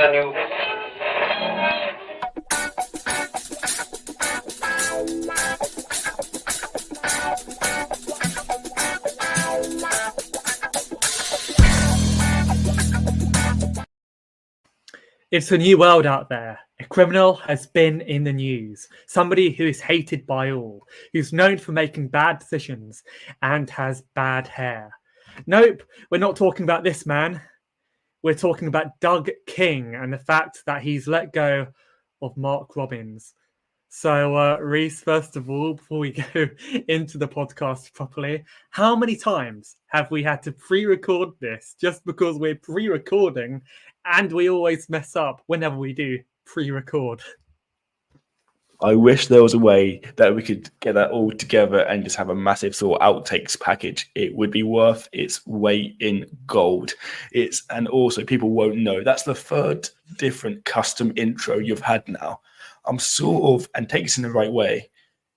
a new... It's a new world out there. A criminal has been in the news. Somebody who is hated by all, who's known for making bad decisions and has bad hair. Nope, we're not talking about this man. We're talking about Doug King and the fact that he's let go of Mark Robins. So, Rhys, first of all, before we go into the podcast properly, how many times have we had to pre-record this just because we're pre-recording and we always mess up whenever we do pre-record? I wish there was a way that we could get that all together and just have a massive sort of outtakes package. It would be worth its weight in gold. And also people won't know. That's the third different custom intro you've had now. I'm sort of, and take this in the right way.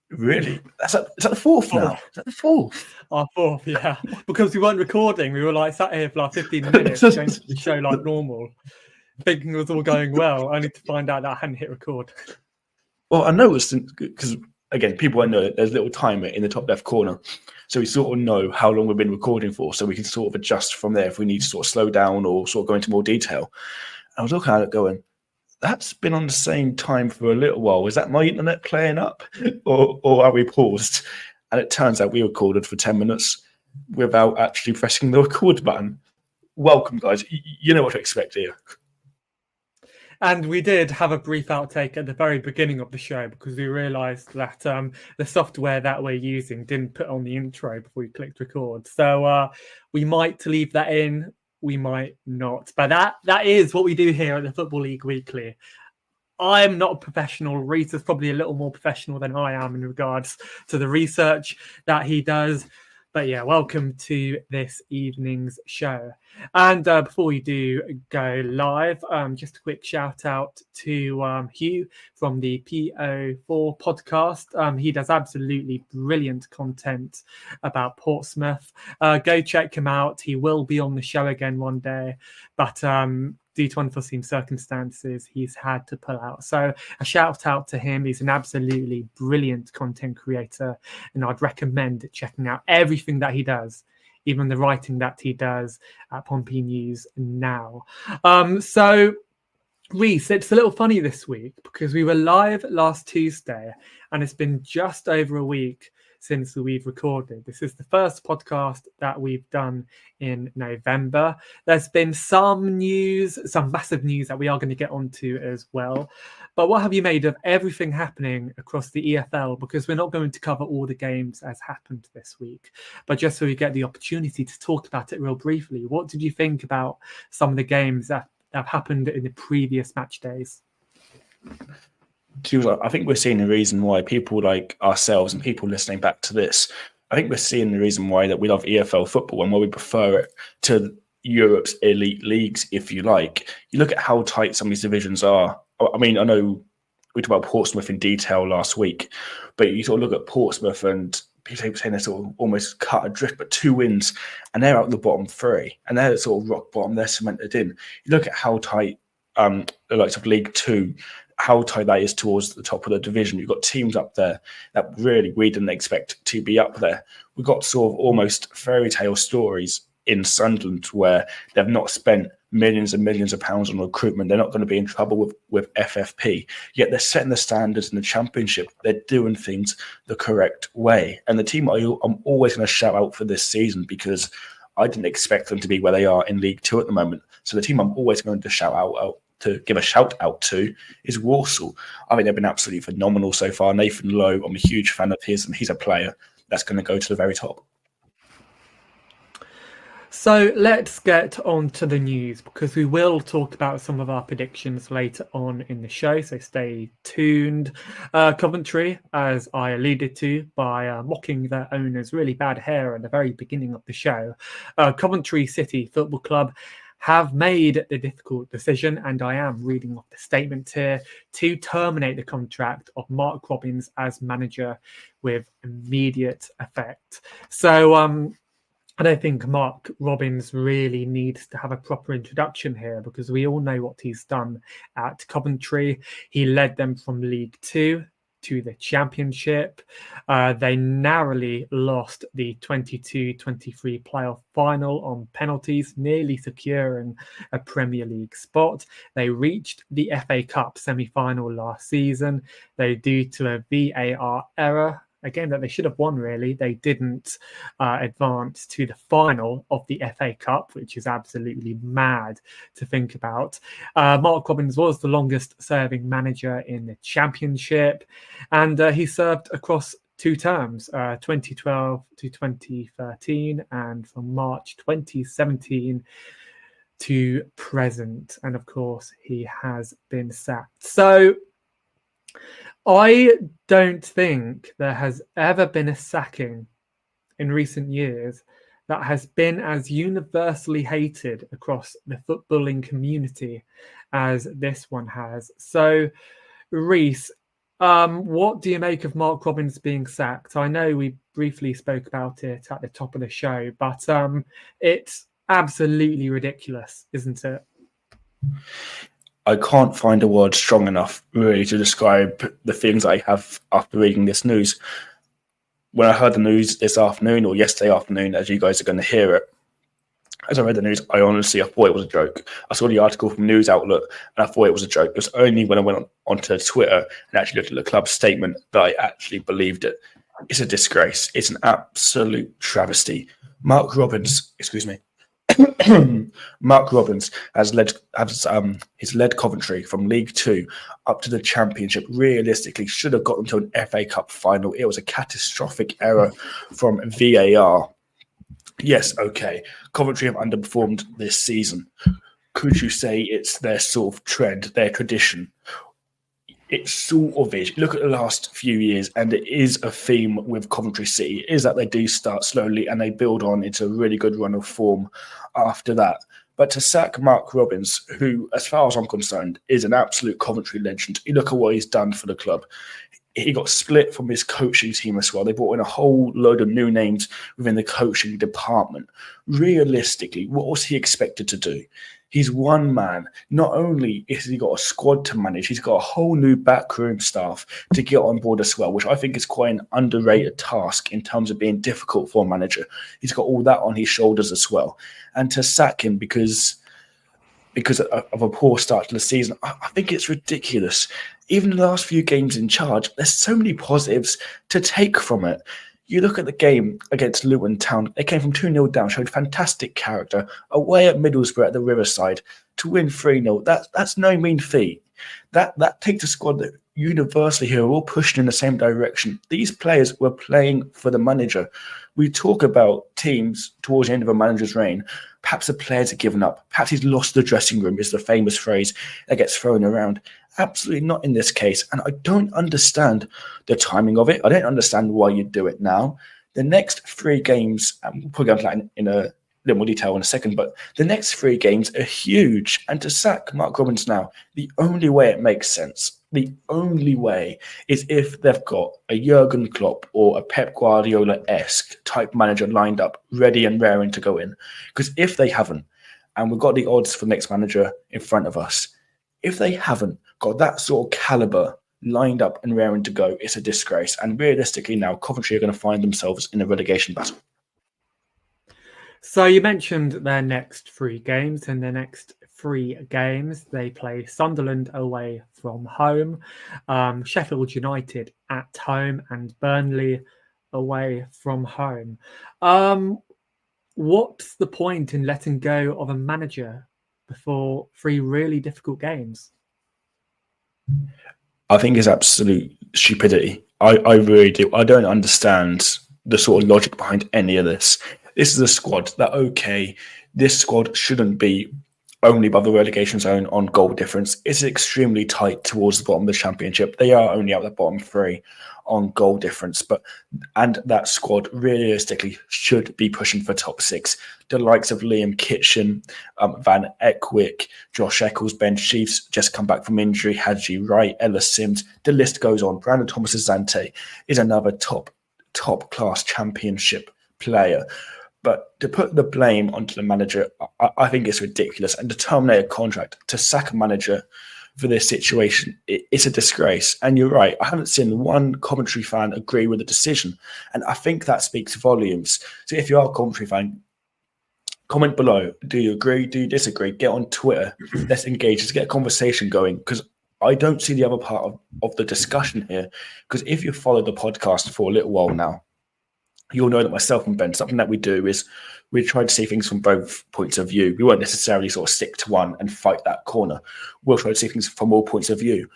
Really? Is that the fourth now? Is that the fourth? Our fourth, yeah. Because we weren't recording. We were like sat here for like 15 minutes going to the show like normal, thinking it was all going well, only to find out that I hadn't hit record. Well, I noticed, because again, people won't know that there's a little timer in the top left corner. So we sort of know how long we've been recording for, so we can sort of adjust from there if we need to sort of slow down or sort of go into more detail. I was looking at it going, that's been on the same time for a little while. Is that my internet playing up or are we paused? And it turns out we recorded for 10 minutes without actually pressing the record button. Welcome, guys. You know what to expect here. And we did have a brief outtake at the very beginning of the show because we realised that the software that we're using didn't put on the intro before we clicked record. So we might leave that in. We might not, but that is what we do here at the Football League Weekly. I'm not a professional. Rhys is probably a little more professional than I am in regards to the research that he does. But yeah, welcome to this evening's show. And before we do go live, just a quick shout out to Hugh from the PO4 podcast. He does absolutely brilliant content about Portsmouth. Go check him out. He will be on the show again one day. But due to unforeseen circumstances, he's had to pull out. So a shout out to him. He's an absolutely brilliant content creator, and I'd recommend checking out everything that he does, even the writing that he does at Pompey News now. So, Rhys, it's a little funny this week because we were live last Tuesday, and it's been just over a week since we've recorded. This is the first podcast that we've done in November. There's been some news, some massive news that we are going to get onto as well. But what have you made of everything happening across the EFL? Because we're not going to cover all the games as happened this week, but just so we get the opportunity to talk about it real briefly. What did you think about some of the games that have happened in the previous match days? I think we're seeing the reason why people like ourselves and people listening back to this, I think we're seeing the reason why that we love EFL football and why we prefer it to Europe's elite leagues, if you like. You look at how tight some of these divisions are. I mean, I know we talked about Portsmouth in detail last week, but you sort of look at Portsmouth and people saying they're sort of almost cut adrift, but 2 wins and they're out the bottom 3 and they're sort of rock bottom, they're cemented in. You look at how tight the likes of League Two, how tight that is towards the top of the division. You've got teams up there that really we didn't expect to be up there. We've got sort of almost fairy tale stories in Sunderland where they've not spent millions and millions of pounds on recruitment. They're not going to be in trouble with FFP, yet they're setting the standards in the Championship. They're doing things the correct way. And the team I'm always going to shout out for this season because I didn't expect them to be where they are in League Two at the moment. So the team I'm always going to give a shout out to is Walsall. I think they've been absolutely phenomenal so far. Nathan Lowe, I'm a huge fan of his, and he's a player that's going to go to the very top. So let's get on to the news because we will talk about some of our predictions later on in the show. So stay tuned. Coventry, as I alluded to by mocking their owner's really bad hair at the very beginning of the show, Coventry City Football Club have made the difficult decision, and I am reading off the statement here, to terminate the contract of Mark Robins as manager with immediate effect. So I don't think Mark Robins really needs to have a proper introduction here, because we all know what he's done at Coventry. He led them from League Two to the Championship. They narrowly lost the 22-23 playoff final on penalties, nearly securing a Premier League spot. They reached the FA Cup semi-final last season, though due to a VAR error, a game that they should have won, really, they didn't advance to the final of the FA Cup, which is absolutely mad to think about. Mark Robins was the longest serving manager in the Championship, and he served across 2 terms, 2012 to 2013, and from March 2017 to present. And of course, he has been sacked. So I don't think there has ever been a sacking in recent years that has been as universally hated across the footballing community as this one has. So, Rhys, what do you make of Mark Robins being sacked? I know we briefly spoke about it at the top of the show, but it's absolutely ridiculous, isn't it? I can't find a word strong enough really to describe the feelings I have after reading this news. When I heard the news this afternoon, or yesterday afternoon, as you guys are going to hear it, as I read the news, I thought it was a joke. I saw the article from News Outlet and I thought it was a joke. It was only when I went onto Twitter and actually looked at the club's statement that I actually believed it. It's a disgrace. It's an absolute travesty. Mark Robins has led Coventry from League Two up to the Championship. Realistically, should have gotten to an FA Cup final. It was a catastrophic error from VAR. Yes, okay. Coventry have underperformed this season. Could you say it's their sort of trend, their tradition? It sort of is. Look at the last few years, and it is a theme with Coventry City, is that they do start slowly and they build on into a really good run of form after that. But to sack Mark Robins, who, as far as I'm concerned, is an absolute Coventry legend, you look at what he's done for the club. He got split from his coaching team as well. They brought in a whole load of new names within the coaching department. Realistically, what was he expected to do? He's one man. Not only has he got a squad to manage, he's got a whole new backroom staff to get on board as well, which I think is quite an underrated task in terms of being difficult for a manager. He's got all that on his shoulders as well. And to sack him because of a poor start to the season, I think it's ridiculous. Even the last few games in charge, there's so many positives to take from it. You look at the game against Luton Town, they came from 2-0 down, showed fantastic character, away at Middlesbrough at the Riverside to win 3-0. That's no mean feat. That takes a squad that universally here are all pushing in the same direction. These players were playing for the manager. We talk about teams towards the end of a manager's reign. Perhaps the players have given up. Perhaps he's lost the dressing room, is the famous phrase that gets thrown around. Absolutely not in this case. And I don't understand the timing of it. I don't understand why you do it now. The next 3 games, and we'll probably go into that in a little more detail in a second, but the next 3 games are huge. And to sack Mark Robins now, the only way it makes sense, the only way, is if they've got a Jurgen Klopp or a Pep Guardiola-esque type manager lined up, ready and raring to go in. Because if they haven't, and we've got the odds for next manager in front of us, if they haven't got that sort of caliber lined up and raring to go, it's a disgrace. And realistically now, Coventry are going to find themselves in a relegation battle. So you mentioned their next 3 games. In their next 3 games, they play Sunderland away from home, Sheffield United at home, and Burnley away from home. What's the point in letting go of a manager before 3 really difficult games? I think it's absolute stupidity. I really do. I don't understand the sort of logic behind any of this. This is a squad that, okay, this squad shouldn't be only above the relegation zone on goal difference. It's extremely tight towards the bottom of the Championship. They are only out the bottom 3 on goal difference, and that squad realistically should be pushing for top 6. The likes of Liam Kitchen, Van Eckwick, Josh Eccles, Ben Sheafs just come back from injury, Hadji Wright, Ella Sims, the list goes on. Brandon Thomas Zante is another top class Championship player. But to put the blame onto the manager, I think it's ridiculous. And to terminate a contract, to sack a manager for this situation, it's a disgrace. And you're right, I haven't seen one Coventry fan agree with the decision. And I think that speaks volumes. So if you are a Coventry fan, comment below. Do you agree? Do you disagree? Get on Twitter. Let's engage. Let's get a conversation going, because I don't see the other part of the discussion here. Because if you followed the podcast for a little while now, you'll know that myself and Ben, something that we do is we try to see things from both points of view. We won't necessarily sort of stick to one and fight that corner. We'll try to see things from all points of view.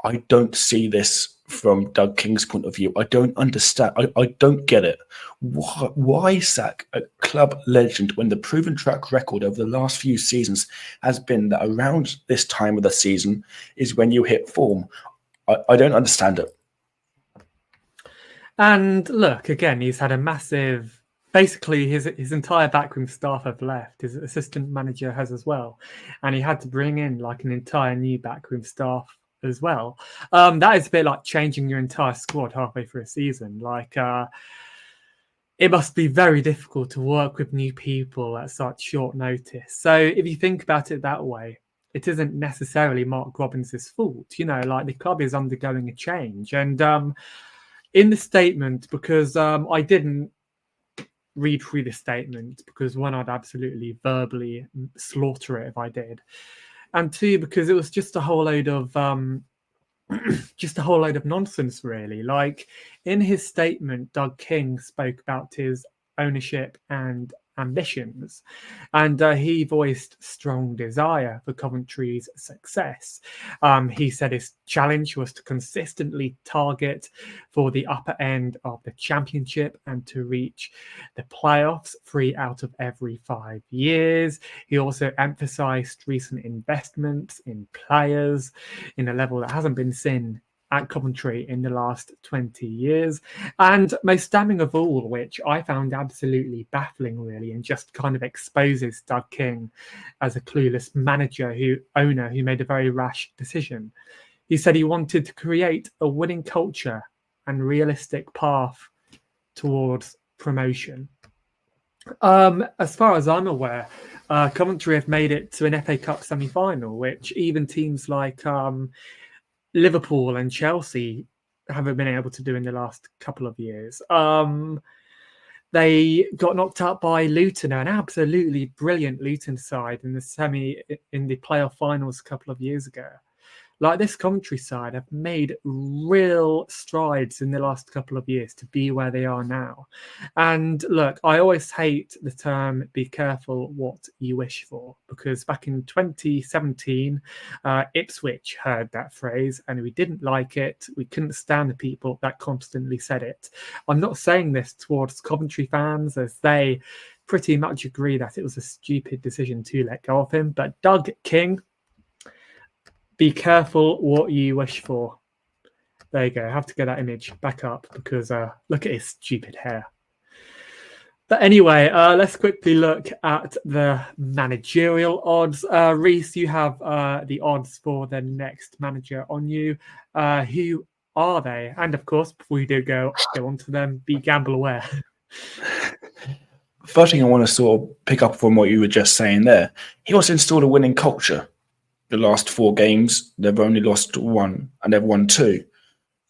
I don't see this from Doug King's point of view. I don't understand. I don't get it. Why sack a club legend when the proven track record over the last few seasons has been that around this time of the season is when you hit form? I don't understand it. And look, again, he's had a massive, basically his entire backroom staff have left. His assistant manager has as well. And he had to bring in like an entire new backroom staff as well. That is a bit like changing your entire squad halfway through a season. Like, it must be very difficult to work with new people at such short notice. So if you think about it that way, it isn't necessarily Mark Robbins' fault. You know, like the club is undergoing a change. And in the statement, because I didn't read through the statement, because one, I'd absolutely verbally slaughter it if I did, and two, because it was just a whole load of nonsense, really. Like in his statement, Doug King spoke about his ownership and ambitions, and he voiced strong desire for Coventry's success. He said his challenge was to consistently target for the upper end of the Championship and to reach the playoffs 3 out of every 5 years. He also emphasised recent investments in players in a level that hasn't been seen at Coventry in the last 20 years. And most damning of all, which I found absolutely baffling, really, and just kind of exposes Doug King as a clueless owner who made a very rash decision. He said he wanted to create a winning culture and realistic path towards promotion. As far as I'm aware, Coventry have made it to an FA Cup semi-final, which even teams like Liverpool and Chelsea haven't been able to do in the last couple of years. They got knocked out by Luton, an absolutely brilliant Luton side in the playoff finals a couple of years ago. Like, this Coventry side have made real strides in the last couple of years to be where they are now. And look, I always hate the term "be careful what you wish for," because back in 2017, Ipswich heard that phrase and we didn't like it. We couldn't stand the people that constantly said it. I'm not saying this towards Coventry fans, as they pretty much agree that it was a stupid decision to let go of him. But Doug King, be careful what you wish for. There you go. I have to get that image back up because look at his stupid hair. But anyway, let's quickly look at the managerial odds. Rhys, you have the odds for the next manager on you. Who are they? And of course, before we do go on to them, be gamble aware. First thing I want to sort of pick up from what you were just saying there, he wants to install a winning culture. The last 4 games, they've only lost 1 and they've won 2.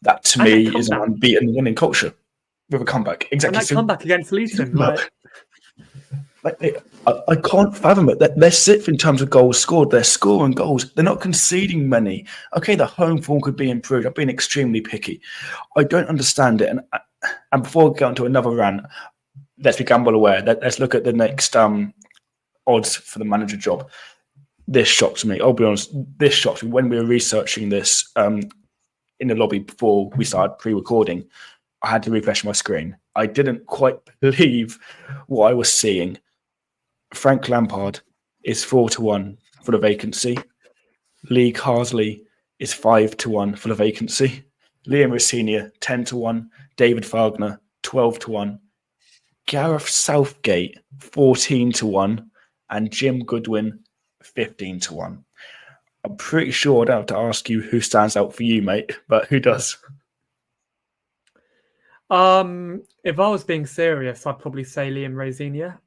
That to me is an unbeaten winning culture with a comeback. Exactly. And that comeback against Luton. I can't fathom it. They're 6th in terms of goals scored. They're scoring goals. They're not conceding many. Okay, the home form could be improved. I've been extremely picky. I don't understand it. And before we get on to another rant, let's be gamble aware. Let's look at the next odds for the manager job. This shocks me. I'll be honest. This shocks me. When we were researching this in the lobby before we started pre-recording, I had to refresh my screen. I didn't quite believe what I was seeing. Frank Lampard is 4-1 for the vacancy. Lee Carsley is 5-1 for the vacancy. Liam Rossini 10-1. David Fagner 12-1. Gareth Southgate 14-1, and Jim Goodwin 15-1. I'm pretty sure I'd have to ask you who stands out for you, mate, but who does? If I was being serious, I'd probably say Liam Rosenior.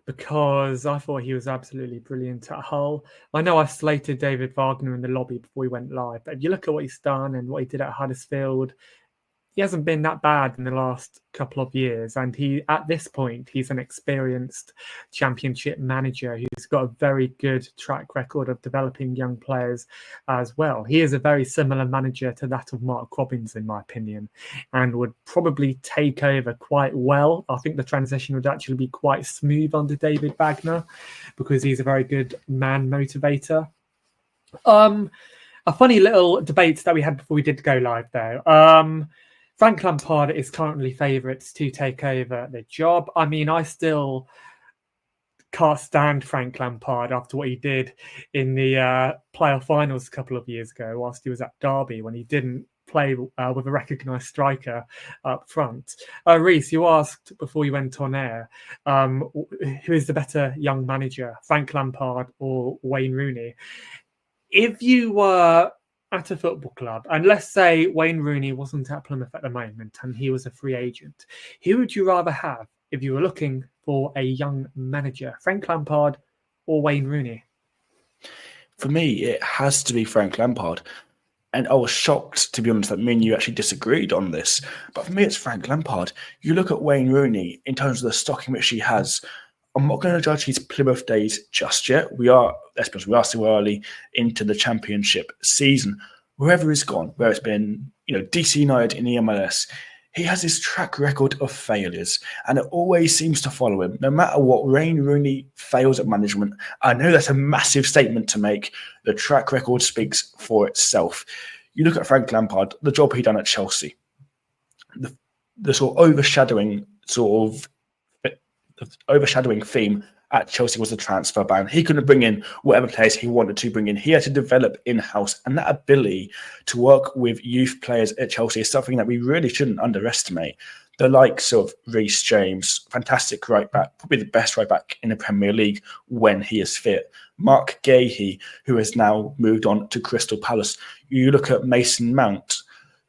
Because I thought he was absolutely brilliant at Hull. I know I slated David Wagner in the lobby before we went live, but if you look at what he's done and what he did at Huddersfield, he hasn't been that bad in the last couple of years. And at this point, he's an experienced championship manager who's got a very good track record of developing young players as well. He is a very similar manager to that of Mark Robins, in my opinion, and would probably take over quite well. I think the transition would actually be quite smooth under David Wagner because he's a very good man motivator. A funny little debate that we had before we did go live, though. Frank Lampard is currently favourites to take over the job. I mean, I still can't stand Frank Lampard after what he did in the playoff finals a couple of years ago whilst he was at Derby when he didn't play with a recognised striker up front. Rhys, you asked before you went on air, who is the better young manager, Frank Lampard or Wayne Rooney? If you were at a football club, and let's say Wayne Rooney wasn't at Plymouth at the moment and he was a free agent, who would you rather have if you were looking for a young manager, Frank Lampard or Wayne Rooney? For me, it has to be Frank Lampard. And I was shocked, to be honest, that me and you actually disagreed on this. But for me, it's Frank Lampard. You look at Wayne Rooney in terms of the stock in which he has. I'm not going to judge his Plymouth days just yet. We are still early into the championship season. Wherever he's gone, where it's been, DC United in the MLS, he has this track record of failures, and it always seems to follow him. No matter what, Wayne Rooney fails at management. I know that's a massive statement to make. The track record speaks for itself. You look at Frank Lampard, the job he done at Chelsea, the sort of overshadowing theme at Chelsea was the transfer ban. He couldn't bring in whatever players he wanted to bring in. He had to develop in-house, and that ability to work with youth players at Chelsea is something that we really shouldn't underestimate. The likes of Rhys James, fantastic right back, probably the best right back in the Premier League when he is fit. Mark Gahey, who has now moved on to Crystal Palace. You look at Mason Mount,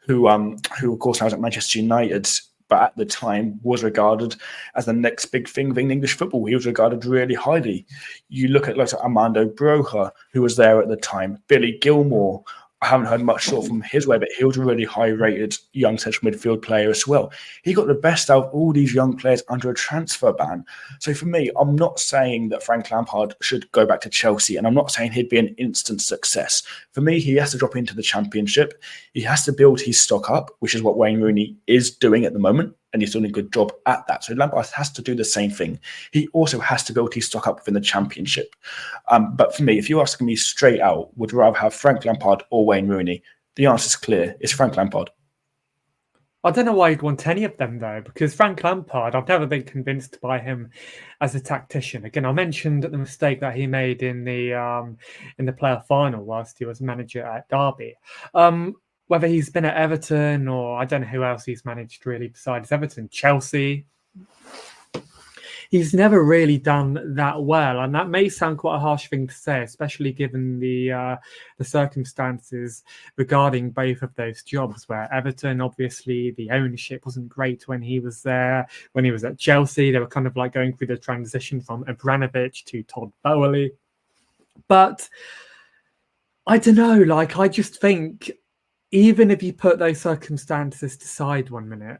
who of course now is at Manchester United, but at the time was regarded as the next big thing within English football. He was regarded really highly. You look at like Armando Broja, who was there at the time, Billy Gilmore. I haven't heard much sort of from his way, but he was a really high-rated young central midfield player as well. He got the best out of all these young players under a transfer ban. So for me, I'm not saying that Frank Lampard should go back to Chelsea, and I'm not saying he'd be an instant success. For me, he has to drop into the Championship. He has to build his stock up, which is what Wayne Rooney is doing at the moment, and he's doing a good job at that. So Lampard has to do the same thing. He also has to build his stock up within the Championship. But for me, if you're asking me straight out, would you rather have Frank Lampard or Wayne Rooney? The answer is clear. It's Frank Lampard. I don't know why you'd want any of them, though, because Frank Lampard, I've never been convinced by him as a tactician. Again, I mentioned the mistake that he made in the playoff final whilst he was manager at Derby. Whether he's been at Everton or I don't know who else he's managed really besides Everton, Chelsea, he's never really done that well. And that may sound quite a harsh thing to say, especially given the circumstances regarding both of those jobs, where Everton, obviously, the ownership wasn't great when he was there. When he was at Chelsea, they were kind of like going through the transition from Abramovich to Todd Boehly. But I don't know, I just think even if you put those circumstances aside 1 minute,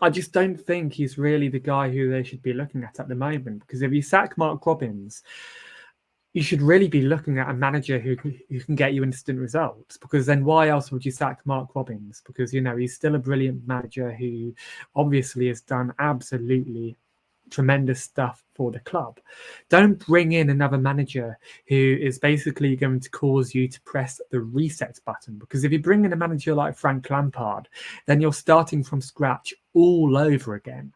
I just don't think he's really the guy who they should be looking at the moment. Because if you sack Mark Robins, you should really be looking at a manager who can get you instant results. Because then why else would you sack Mark Robins? Because, he's still a brilliant manager who obviously has done absolutely tremendous stuff for the club. Don't bring in another manager who is basically going to cause you to press the reset button, because if you bring in a manager like Frank Lampard, then you're starting from scratch all over again.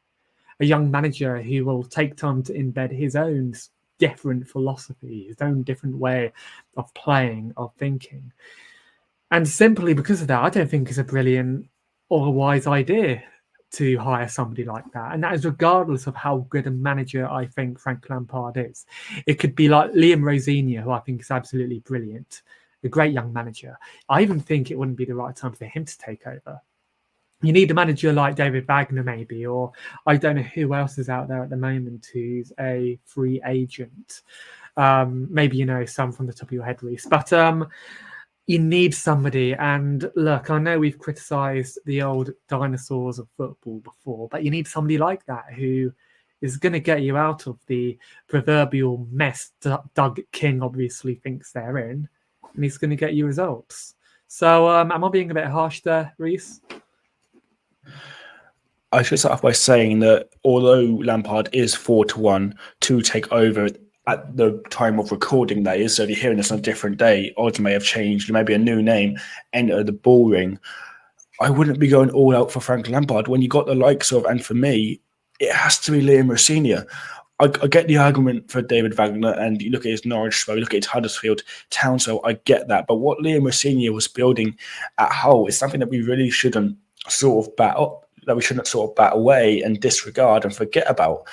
A young manager who will take time to embed his own different philosophy, his own different way of playing, of thinking. And simply because of that, I don't think it's a brilliant or a wise idea to hire somebody like that. And that is regardless of how good a manager I think Frank Lampard is. It could be like Liam Rosenior, who I think is absolutely brilliant, a great young manager. I even think it wouldn't be the right time for him to take over. You need a manager like David Wagner, maybe, or I don't know who else is out there at the moment who's a free agent. Maybe you know some from the top of your head, Rhys. But you need somebody. And look, I know we've criticised the old dinosaurs of football before, but you need somebody like that who is going to get you out of the proverbial mess Doug King obviously thinks they're in, and he's going to get you results. So am I being a bit harsh there, Rhys? I should start off by saying that although Lampard is 4-1 to take over at the time of recording, that is, so if you're hearing this on a different day, odds may have changed, there may be a new name, enter the ball ring. I wouldn't be going all out for Frank Lampard when you got the likes of, and for me, it has to be Liam Rosenior. I get the argument for David Wagner, and you look at his Norwich, you look at his Huddersfield Town, so I get that. But what Liam Rosenior was building at Hull is something that we really shouldn't sort of bat up, that we shouldn't sort of bat away and disregard and forget about.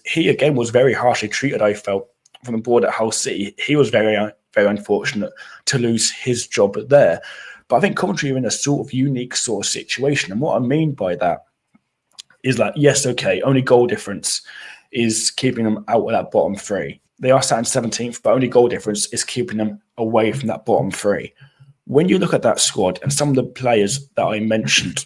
He again was very harshly treated, I felt, from the board at Hull City. He was very, very unfortunate to lose his job there. But I think Coventry are in a sort of unique sort of situation. And what I mean by that is like, yes, okay, only goal difference is keeping them out of that bottom three. They are sat in 17th, but only goal difference is keeping them away from that bottom three. When you look at that squad and some of the players that I mentioned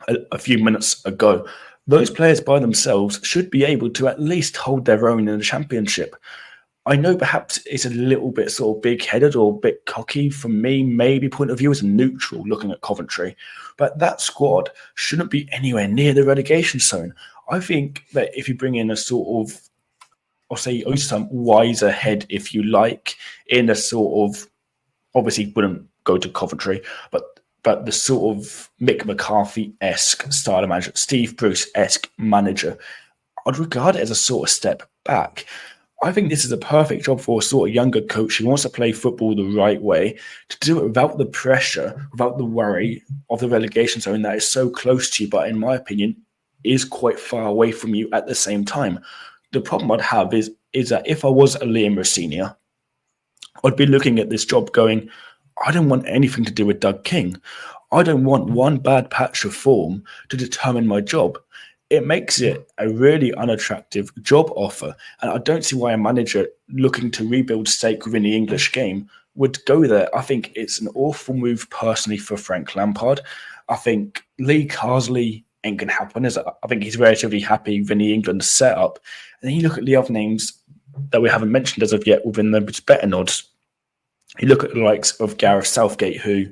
a few minutes ago, those players by themselves should be able to at least hold their own in the Championship. I know perhaps it's a little bit sort of big-headed or a bit cocky from me, maybe point of view as a neutral looking at Coventry, but that squad shouldn't be anywhere near the relegation zone. I think that if you bring in a sort of, I'll say, some wiser head, if you like, in a sort of, obviously wouldn't go to Coventry, but the sort of Mick McCarthy-esque style of manager, Steve Bruce-esque manager, I'd regard it as a sort of step back. I think this is a perfect job for a sort of younger coach who wants to play football the right way, to do it without the pressure, without the worry of the relegation zone that is so close to you, but in my opinion, is quite far away from you at the same time. The problem I'd have is that if I was a Liam Rosenior, I'd be looking at this job going, I don't want anything to do with Doug King. I don't want one bad patch of form to determine my job. It makes it a really unattractive job offer. And I don't see why a manager looking to rebuild stake within the English game would go there. I think it's an awful move personally for Frank Lampard. I think Lee Carsley ain't going to happen. I think he's relatively happy within the England setup. And then you look at the other names that we haven't mentioned as of yet within the betting odds. You look at the likes of Gareth Southgate, who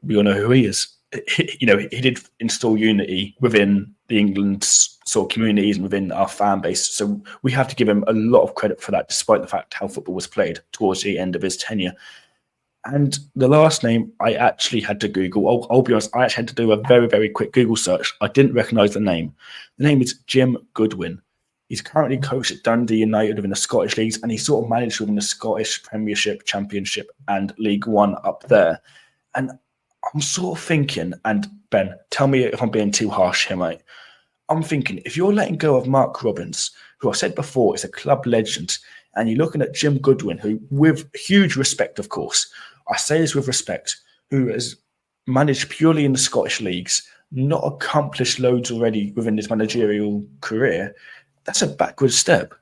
we all know who he is. He did install unity within the England's sort of communities and within our fan base. So we have to give him a lot of credit for that, despite the fact how football was played towards the end of his tenure. And the last name I actually had to Google. I'll be honest, I actually had to do a very, very quick Google search. I didn't recognise the name. The name is Jim Goodwin. He's currently coached at Dundee United within the Scottish leagues, and he's sort of managed within the Scottish Premiership, Championship, and League One up there. And I'm sort of thinking, and Ben, tell me if I'm being too harsh here, mate. I'm thinking, if you're letting go of Mark Robbins, who I said before is a club legend, and you're looking at Jim Goodwin, who, with huge respect, of course, I say this with respect, who has managed purely in the Scottish leagues, not accomplished loads already within his managerial career, that's a backward step.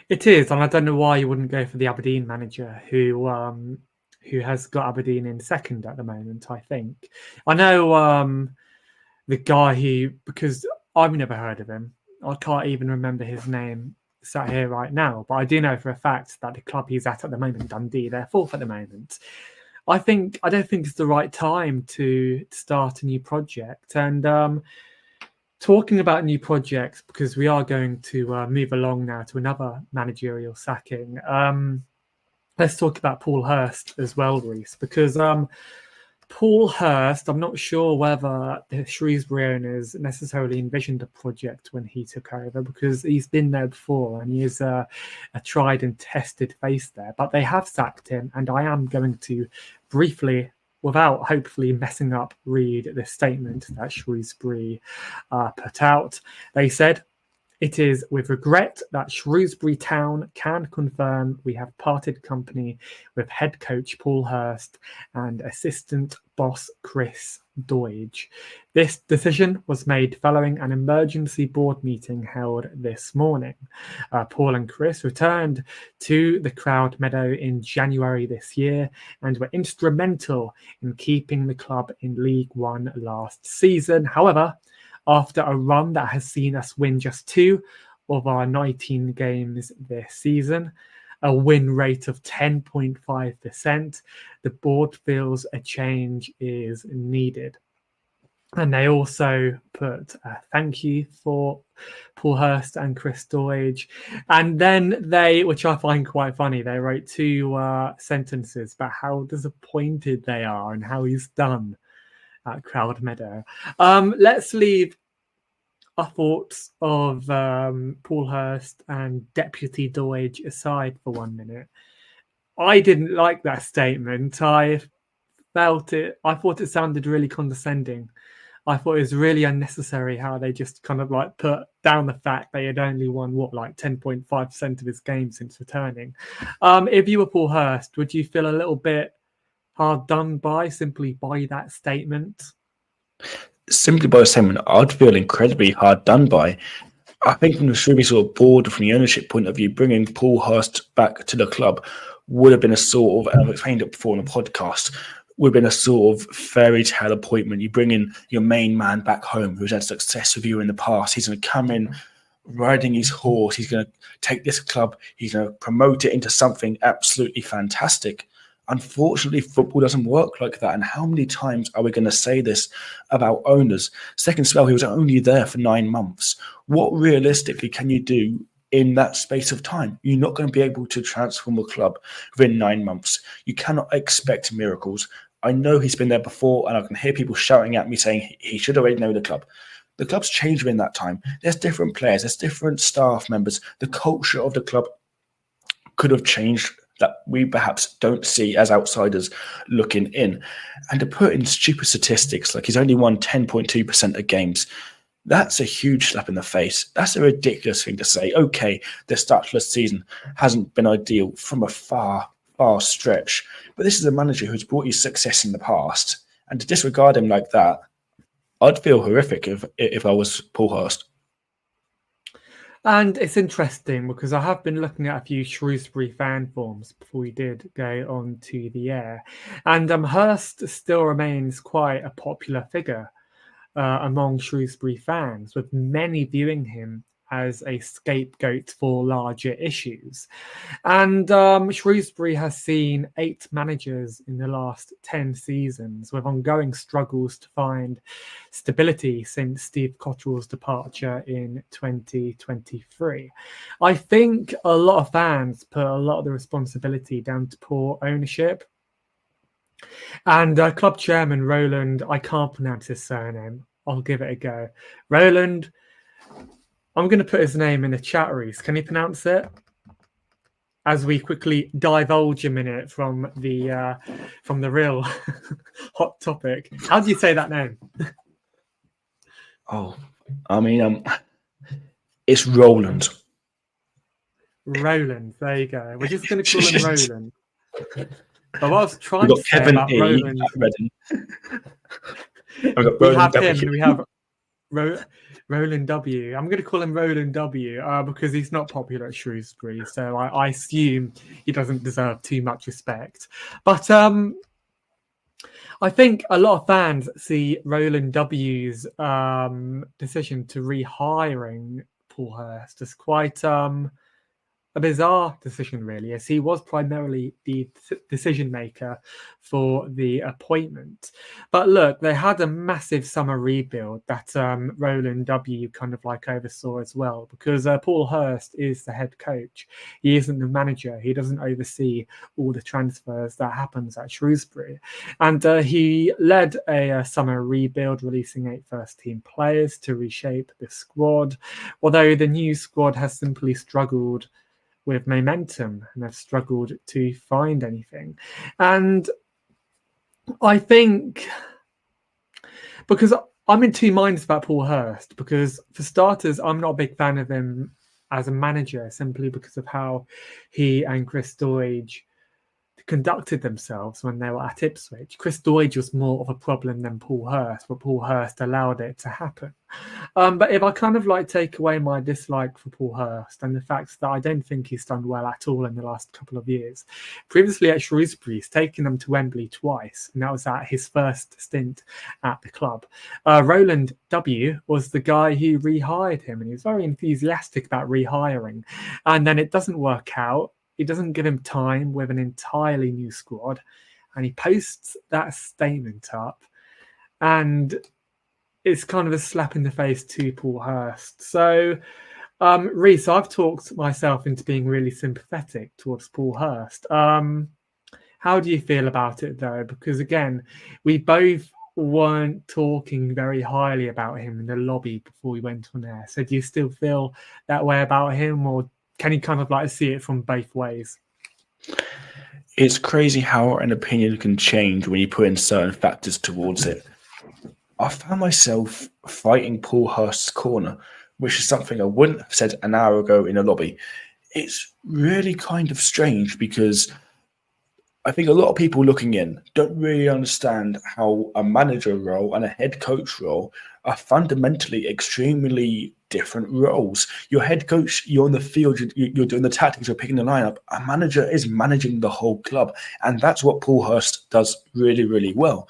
It is, and I don't know why you wouldn't go for the Aberdeen manager who has got Aberdeen in second at the moment, I think. I know the guy who, because I've never heard of him, I can't even remember his name sat here right now, but I do know for a fact that the club he's at the moment, Dundee, they're fourth at the moment. I don't think it's the right time to start a new project. And talking about new projects, because we are going to move along now to another managerial sacking. Let's talk about Paul Hurst as well, Rhys, because Paul Hurst, I'm not sure whether the Shrewsbury owners necessarily envisioned a project when he took over, because he's been there before and he is a tried and tested face there. But they have sacked him, and I am going to briefly, without hopefully messing up, read the statement that Shrewsbury put out. They said, It is with regret that Shrewsbury Town can confirm we have parted company with head coach Paul Hurst and assistant boss Chris Doidge. This decision was made following an emergency board meeting held this morning. Paul and Chris returned to the Crowd Meadow in January this year and were instrumental in keeping the club in League One last season. However, after a run that has seen us win just 2 of our 19 games this season, a win rate of 10.5%, the board feels a change is needed. And they also put a thank you for Paul Hurst and Chris Doidge. And then they, which I find quite funny, they wrote 2 sentences about how disappointed they are and how he's done at Crowd Meadow. Let's leave our thoughts of Paul Hurst and Deputy Doidge aside for 1 minute. I didn't like that statement. I thought it sounded really condescending. I thought it was really unnecessary how they just kind of like put down the fact they had only won 10.5% of his games since returning. If you were Paul Hurst, would you feel a little bit hard done by simply by that statement? Simply by the statement, I'd feel incredibly hard done by. I think from the Shrewsbury sort of board, from the ownership point of view, bringing Paul Hurst back to the club would have been a sort of, and I've explained it before on the podcast, would have been a sort of fairy tale appointment. You bring in your main man back home who's had success with you in the past. He's going to come in riding his horse. He's going to take this club. He's going to promote it into something absolutely fantastic. Unfortunately, football doesn't work like that. And how many times are we going to say this about owners? Second spell, he was only there for 9 months. What realistically can you do in that space of time? You're not going to be able to transform a club within 9 months. You cannot expect miracles. I know he's been there before, and I can hear people shouting at me saying he should already know the club. The club's changed within that time. There's different players. There's different staff members. The culture of the club could have changed that we perhaps don't see as outsiders looking in. And to put in stupid statistics, like he's only won 10.2% of games, that's a huge slap in the face. That's a ridiculous thing to say. Okay, the start of the season hasn't been ideal from a far stretch, but this is a manager who's brought you success in the past, and to disregard him like that, I'd feel horrific if I was Paul Hurst. And it's interesting because I have been looking at a few Shrewsbury fan forums before we did go on to the air. And Hurst still remains quite a popular figure among Shrewsbury fans, with many viewing him as a scapegoat for larger issues. And Shrewsbury has seen 8 managers in the last 10 seasons, with ongoing struggles to find stability since Steve Cotterill's departure in 2023. I think a lot of fans put a lot of the responsibility down to poor ownership. And club chairman Roland, I can't pronounce his surname. I'll give it a go. Roland, I'm going to put his name in the chat, Rhys. Can you pronounce it? As we quickly divulge a minute from the real hot topic. How do you say that name? Oh, I mean, it's Roland. Roland, there you go. We're just going to call him Roland. But what I was trying to say Kevin about E. Roland... We have him, and we have Roland W. I'm going to call him Roland W. Because he's not popular at Shrewsbury, so I assume he doesn't deserve too much respect. But I think a lot of fans see Roland W's decision to rehiring Paul Hurst as quite a bizarre decision, really, as he was primarily the decision maker for the appointment. But look, they had a massive summer rebuild that Roland W kind of like oversaw as well, because Paul Hurst is the head coach. He isn't the manager. He doesn't oversee all the transfers that happens at Shrewsbury. And he led a summer rebuild, releasing 8 first-team players to reshape the squad, although the new squad has simply struggled with momentum and have struggled to find anything. And I think because I'm in two minds about Paul Hurst because, for starters, I'm not a big fan of him as a manager simply because of how he and Chris Doidge conducted themselves when they were at Ipswich. Chris Doidge was more of a problem than Paul Hurst, but Paul Hurst allowed it to happen. But if I kind of like take away my dislike for Paul Hurst and the fact that I don't think he's done well at all in the last couple of years, previously at Shrewsbury, he's taken them to Wembley twice, and that was at his first stint at the club. Roland W. was the guy who rehired him, and he was very enthusiastic about rehiring, and then it doesn't work out. He doesn't give him time with an entirely new squad, and he posts that statement up, and it's kind of a slap in the face to Paul Hurst. So, Rhys, I've talked myself into being really sympathetic towards Paul Hurst. How do you feel about it, though? Because, again, we both weren't talking very highly about him in the lobby before we went on air. So do you still feel that way about him, or can you kind of like see it from both ways? It's crazy how an opinion can change when you put in certain factors towards it. I found myself fighting Paul Hurst's corner, which is something I wouldn't have said an hour ago in a lobby. It's really kind of strange because I think a lot of people looking in don't really understand how a manager role and a head coach role are fundamentally extremely different roles. Your head coach, you're on the field, you're doing the tactics, you're picking the lineup. A manager is managing the whole club. And that's what Paul Hurst does really, really well.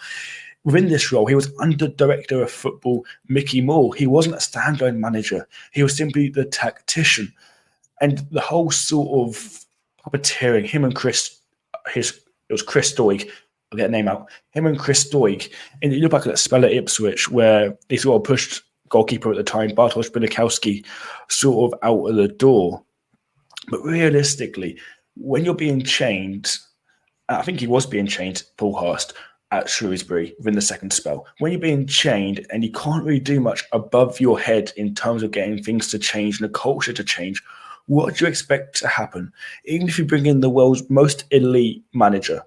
Within this role, he was under director of football Mickey Moore. He wasn't a standalone manager. He was simply the tactician. And the whole sort of puppeteering, him and Chris, it was Chris Doig, I'll get a name out, him and Chris Doig. And you look back at that spell at Ipswich where they sort of pushed goalkeeper at the time, Bartosz Binikowski, sort of out of the door. But realistically, when you're being chained, I think he was being chained, Paul Hurst, at Shrewsbury within the second spell. When you're being chained and you can't really do much above your head in terms of getting things to change and a culture to change, what do you expect to happen? Even if you bring in the world's most elite manager,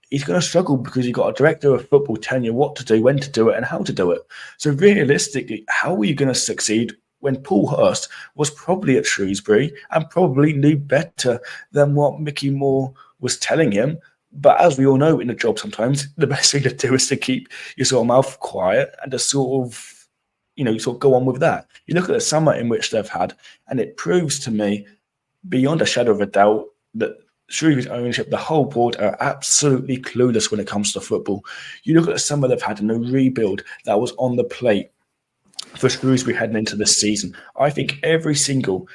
he's going to struggle because you've got a director of football telling you what to do, when to do it, and how to do it. So realistically, how are you going to succeed when Paul Hurst was probably at Shrewsbury and probably knew better than what Mickey Moore was telling him? But as we all know in a job, sometimes the best thing to do is to keep your sort of mouth quiet and to sort of, go on with that. You look at the summer in which they've had, and it proves to me, beyond a shadow of a doubt, that Shrewsbury's ownership, the whole board, are absolutely clueless when it comes to football. You look at the summer they've had and the rebuild that was on the plate for Shrewsbury heading into this season. I think every single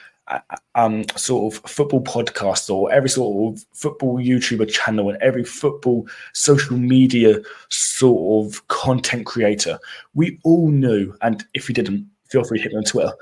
sort of football podcast or every sort of football YouTuber channel and every football social media sort of content creator, we all knew, and if you didn't, feel free to hit me on Twitter,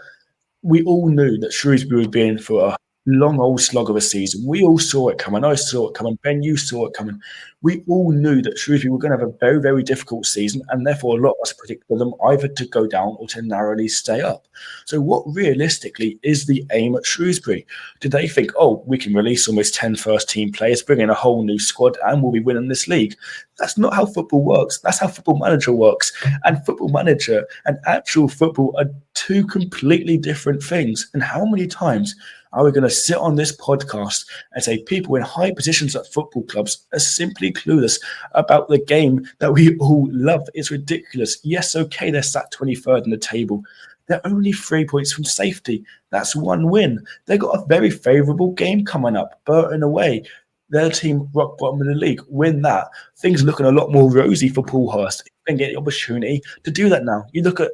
we all knew that Shrewsbury would be in for a long old slog of a season. We all saw it coming. I saw it coming. Ben, you saw it coming. We all knew that Shrewsbury were going to have a very, very difficult season, and therefore a lot of us predicted them either to go down or to narrowly stay up. So what realistically is the aim at Shrewsbury? Did they think, we can release almost 10 first-team players, bring in a whole new squad, and we'll be winning this league? That's not how football works. That's how Football Manager works. And Football Manager and actual football are two completely different things. And how many times are we going to sit on this podcast and say people in high positions at football clubs are simply clueless about the game that we all love? It's ridiculous. Yes, okay, they're sat 23rd in the table. They're only 3 points from safety. That's one win. They've got a very favourable game coming up. Burton away. They're the team rock bottom of the league. Win that. Things are looking a lot more rosy for Paul Hurst. They get the opportunity to do that now. You look at,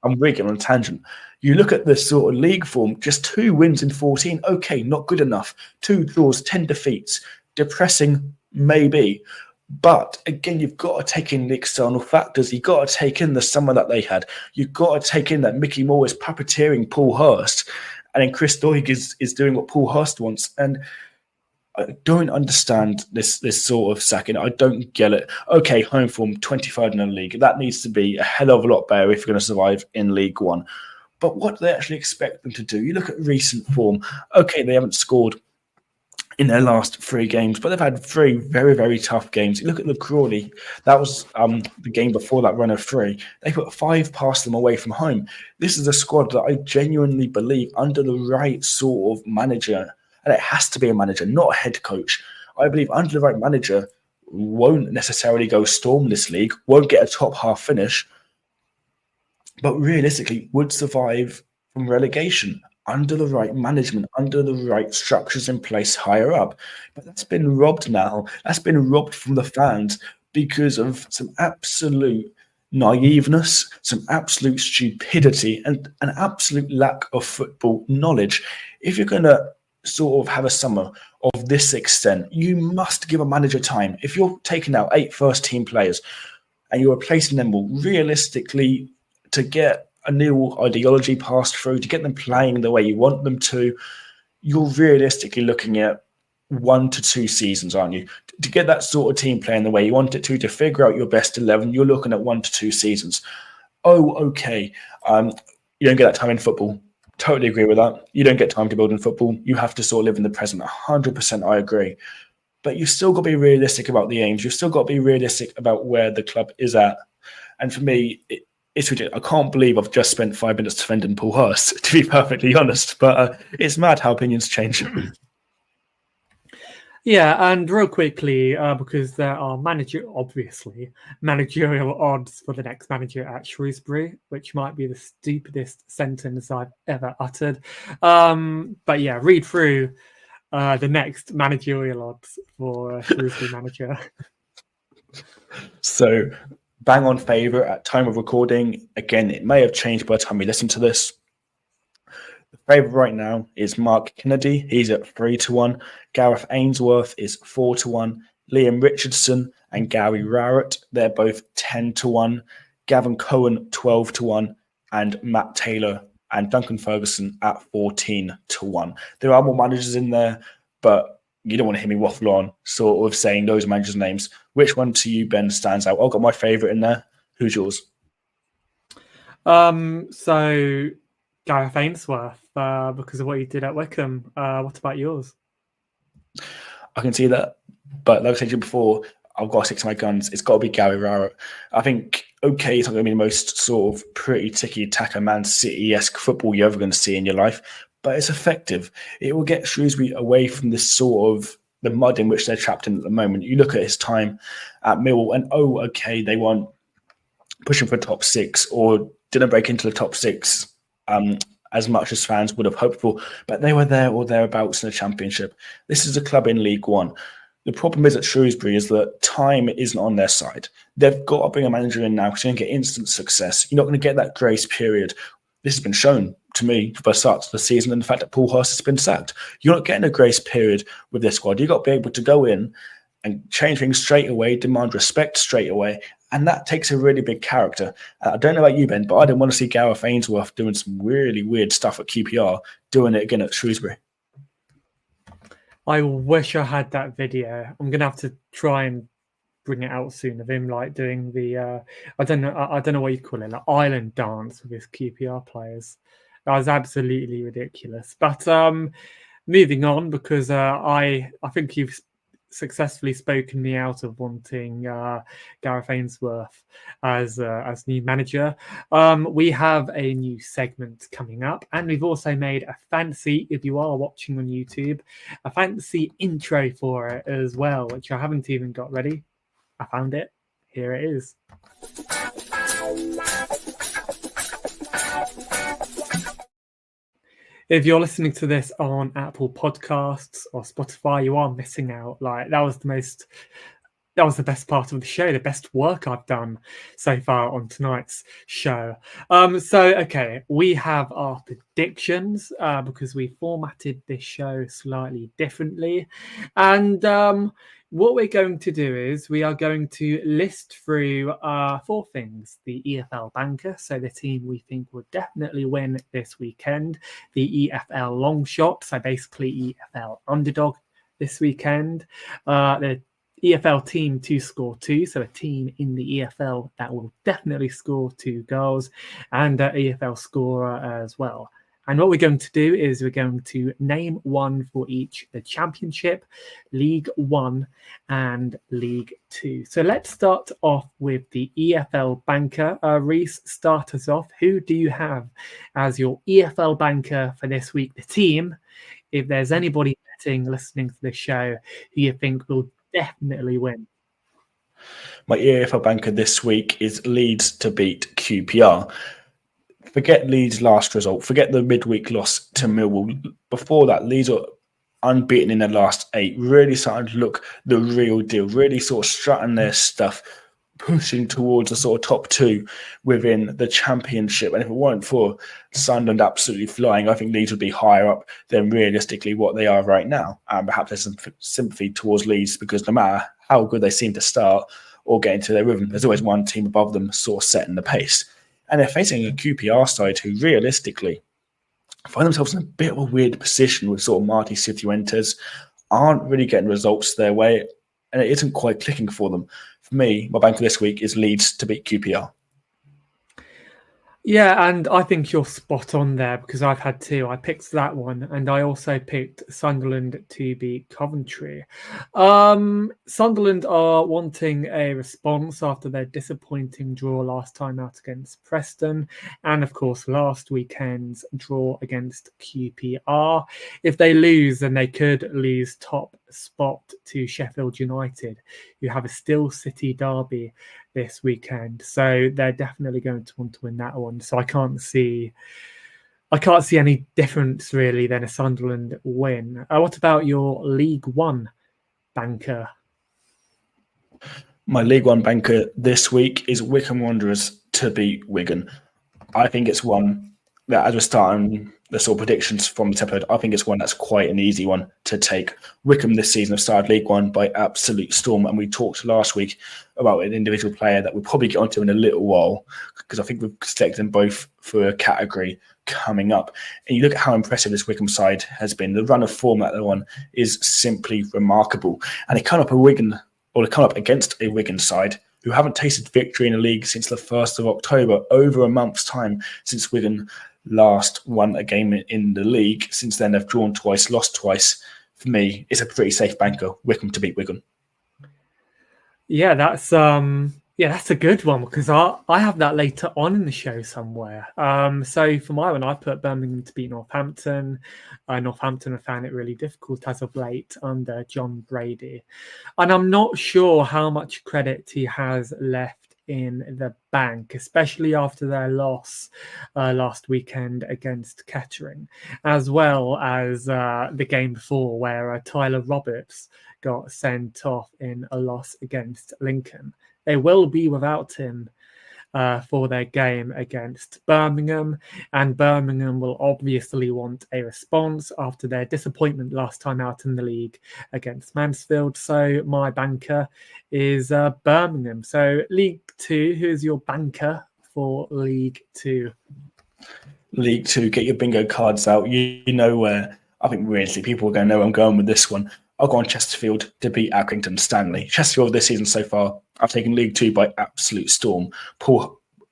I'm breaking on a tangent. You look at the sort of league form, just 2 wins in 14. Okay, not good enough. 2 draws, 10 defeats. Depressing, maybe. But again, you've got to take in the external factors. You've got to take in the summer that they had. You've got to take in that Mickey Moore is puppeteering Paul Hurst. And then Chris Doig is doing what Paul Hurst wants. And I don't understand this sort of sacking. I don't get it. Okay, home form, 23rd in the league. That needs to be a hell of a lot better if you're going to survive in League One. But what do they actually expect them to do? You look at recent form. Okay, they haven't scored in their last 3 games, but they've had 3 very, very tough games. You look at the Crawley, that was the game before that run of 3. They put 5 past them away from home. This is a squad that I genuinely believe, under the right sort of manager, and it has to be a manager, not a head coach. I believe under the right manager, won't necessarily go storm this league, won't get a top half finish, but realistically would survive from relegation under the right management, under the right structures in place higher up. But that's been robbed now. That's been robbed from the fans because of some absolute naiveness, some absolute stupidity, and an absolute lack of football knowledge. If you're going to sort of have a summer of this extent, you must give a manager time. If you're taking out 8 first-team players and you're replacing them all, realistically, to get a new ideology passed through, to get them playing the way you want them to, you're realistically looking at 1 to 2 seasons, aren't you? To get that sort of team playing the way you want it to figure out your best 11, you're looking at 1 to 2 seasons. Oh, okay. You don't get that time in football. Totally agree with that. You don't get time to build in football. You have to sort of live in the present. 100% I agree. But you've still got to be realistic about the aims. You've still got to be realistic about where the club is at. And for me, it's ridiculous. I can't believe I've just spent 5 minutes defending Paul Hurst, to be perfectly honest. But it's mad how opinions change. Yeah, and real quickly, because there are managerial odds for the next manager at Shrewsbury, which might be the stupidest sentence I've ever uttered. But yeah, read through the next managerial odds for Shrewsbury manager. So, bang on favourite at time of recording. Again, it may have changed by the time we listen to this. The favourite right now is Mark Kennedy. He's at 3-1. Gareth Ainsworth is 4-1. Liam Richardson and Gary Rowett, they're both 10-1. Gavin Cohen, 12-1. And Matt Taylor and Duncan Ferguson at 14-1. There are more managers in there, but you don't want to hear me waffle on sort of saying those managers' names. Which one to you, Ben, stands out? I've got my favourite in there. Who's yours? So Gareth Ainsworth, because of what he did at Wickham. What about yours? I can see that. But like I said to you before, I've got to stick to my guns. It's got to be Gary Rowett. I think, okay, it's not going to be the most sort of pretty ticky-tacker Man City-esque football you're ever going to see in your life, but it's effective. It will get Shrewsbury away from this sort of the mud in which they're trapped in at the moment. You look at his time at Millwall and, oh, okay, they weren't pushing for top 6 or didn't break into the top 6 as much as fans would have hoped for, but they were there or thereabouts in the Championship. This is a club in League One. The problem is at Shrewsbury is that time isn't on their side. They've got to bring a manager in now because you're going to get instant success. You're not going to get that grace period. This has been shown to me by the start of the season and the fact that Paul Hurst has been sacked. You're not getting a grace period with this squad. You've got to be able to go in and change things straight away, demand respect straight away, and that takes a really big character. I don't know about you, Ben, but I didn't want to see Gareth Ainsworth doing some really weird stuff at QPR, doing it again at Shrewsbury. I wish I had that video. I'm gonna have to try and bring it out soon of him like doing the I don't know what you call it, like island dance with his QPR players. That was absolutely ridiculous. But moving on, because I think you've successfully spoken me out of wanting Gareth Ainsworth as new manager. We have a new segment coming up, and we've also made a fancy, if you are watching on YouTube, a fancy intro for it as well, which I haven't even got ready. I found it. Here it is. If you're listening to this on Apple Podcasts or Spotify, you are missing out. Like that was the best part of the show, the best work I've done so far on tonight's show. Okay, we have our predictions because we formatted this show slightly differently. And what we're going to do is we are going to list through 4 things. The EFL banker, so the team we think will definitely win this weekend. The EFL long shot, so basically EFL underdog this weekend. The EFL team to score 2, so a team in the EFL that will definitely score 2 goals, and EFL scorer as well. And what we're going to do is we're going to name one for each: the Championship, League One, and League Two. So let's start off with the EFL banker. Rhys, start us off. Who do you have as your EFL banker for this week? The team, if there's anybody listening to the show who you think will definitely win. My EFL banker this week is Leeds to beat QPR. Forget Leeds' last result. Forget the midweek loss to Millwall. Before that, Leeds are unbeaten in their last 8. Really starting to look the real deal. Really sort of strutting their stuff, pushing towards the sort of top 2 within the Championship. And if it weren't for Sunderland absolutely flying, I think Leeds would be higher up than realistically what they are right now. And perhaps there's some sympathy towards Leeds because no matter how good they seem to start or get into their rhythm, there's always one team above them sort of setting the pace. And they're facing a QPR side who realistically find themselves in a bit of a weird position with sort of Marty Cifuentes, aren't really getting results their way, and it isn't quite clicking for them. For me, my banker this week is Leeds to beat QPR. Yeah, and I think you're spot on there because I've had 2. I picked that one, and I also picked Sunderland to beat Coventry. Sunderland are wanting a response after their disappointing draw last time out against Preston, and of course last weekend's draw against QPR. If they lose, then they could lose top spot to Sheffield United, who have a Still City derby this weekend, so they're definitely going to want to win that one. So I can't see any difference really than a Sunderland win. What about your League One banker? My League One banker this week is Wycombe Wanderers to beat Wigan. I think it's one that, as we're starting the sort of predictions from this episode, I think it's one that's quite an easy one to take. Wycombe this season have started League One by absolute storm, and we talked last week about an individual player that we'll probably get onto in a little while because I think we've selected them both for a category coming up. And you look at how impressive this Wycombe side has been. The run of form that they're on is simply remarkable. And they come up against a Wigan side who haven't tasted victory in the league since the 1st of October, over a month's time since Wigan last won a game in the league. Since then, they've drawn twice, lost twice. For me, it's a pretty safe banker, Wycombe to beat Wigan. Yeah, that's a good one because I have that later on in the show somewhere. So for my one, I put Birmingham to beat Northampton. Northampton have found it really difficult as of late under John Brady, and I'm not sure how much credit he has left in the bank, especially after their loss last weekend against Kettering, as well as the game before where Tyler Roberts got sent off in a loss against Lincoln. They will be without him for their game against Birmingham, and Birmingham will obviously want a response after their disappointment last time out in the league against Mansfield. So my banker is Birmingham. So League Two, who's your banker for League Two? League Two, get your bingo cards out. You know where I think really people are going to know where I'm going with this one. I'll go on Chesterfield to beat Accrington Stanley. Chesterfield this season so far, I've taken League Two by absolute storm.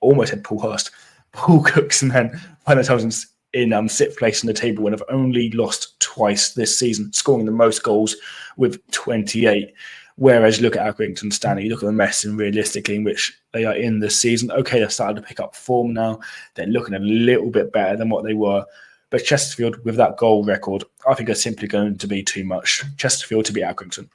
Almost had Paul Hurst. Paul Cooks and then find themselves in 6th place in the table and have only lost twice this season, scoring the most goals with 28. Whereas you look at Accrington Stanley, you look at the mess and realistically in which they are in this season. Okay, they're starting to pick up form now. They're looking a little bit better than what they were. But Chesterfield, with that goal record, I think are simply going to be too much. Chesterfield to beat Accrington.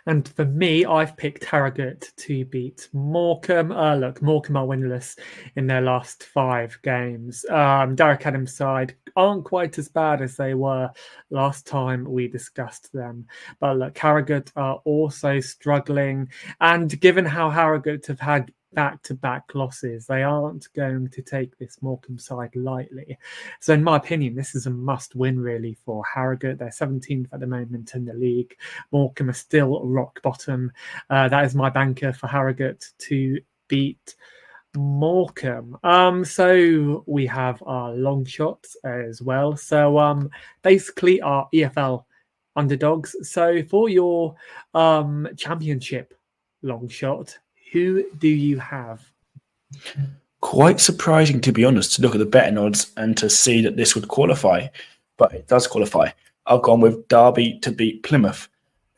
And for me, I've picked Harrogate to beat Morecambe. Look, Morecambe are winless in their last 5 games. Derek Adams' side aren't quite as bad as they were last time we discussed them. But look, Harrogate are also struggling. And given how Harrogate have had back-to-back losses, they aren't going to take this Morecambe side lightly. So in my opinion, this is a must-win really for Harrogate. They're 17th at the moment in the league. Morecambe are still rock bottom. That is my banker for Harrogate to beat Morecambe. So we have our long shots as well. So basically our EFL underdogs. So for your championship long shot, who do you have? quite surprising, to be honest, to look at the betting odds and to see that this would qualify. But it does qualify. I've gone with Derby to beat Plymouth.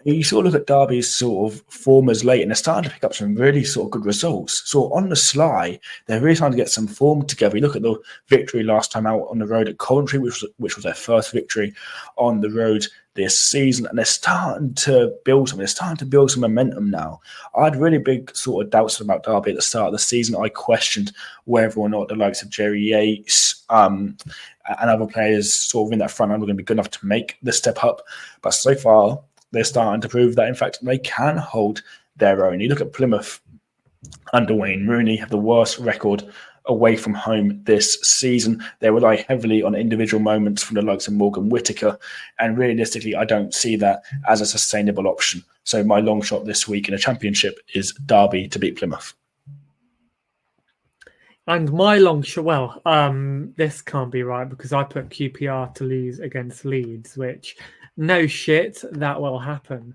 You sort of look at Derby's sort of form as late, and they're starting to pick up some really sort of good results. So on the sly, they're really trying to get some form together. You look at the victory last time out on the road at Coventry, which was their first victory on the road this season, and they're starting to build something. They're starting to build some momentum now. I had really big sort of doubts about Derby at the start of the season. I questioned whether or not the likes of Jerry Yates and other players sort of in that front line were going to be good enough to make the step up. But so far, they're starting to prove that, in fact, they can hold their own. You look at Plymouth under Wayne Rooney, have the worst record away from home this season. They rely heavily on individual moments from the likes of Morgan Whittaker, and realistically, I don't see that as a sustainable option. So my long shot this week in the Championship is Derby to beat Plymouth. And my long shot, well, this can't be right because I put QPR to lose against Leeds, which no shit, that will happen.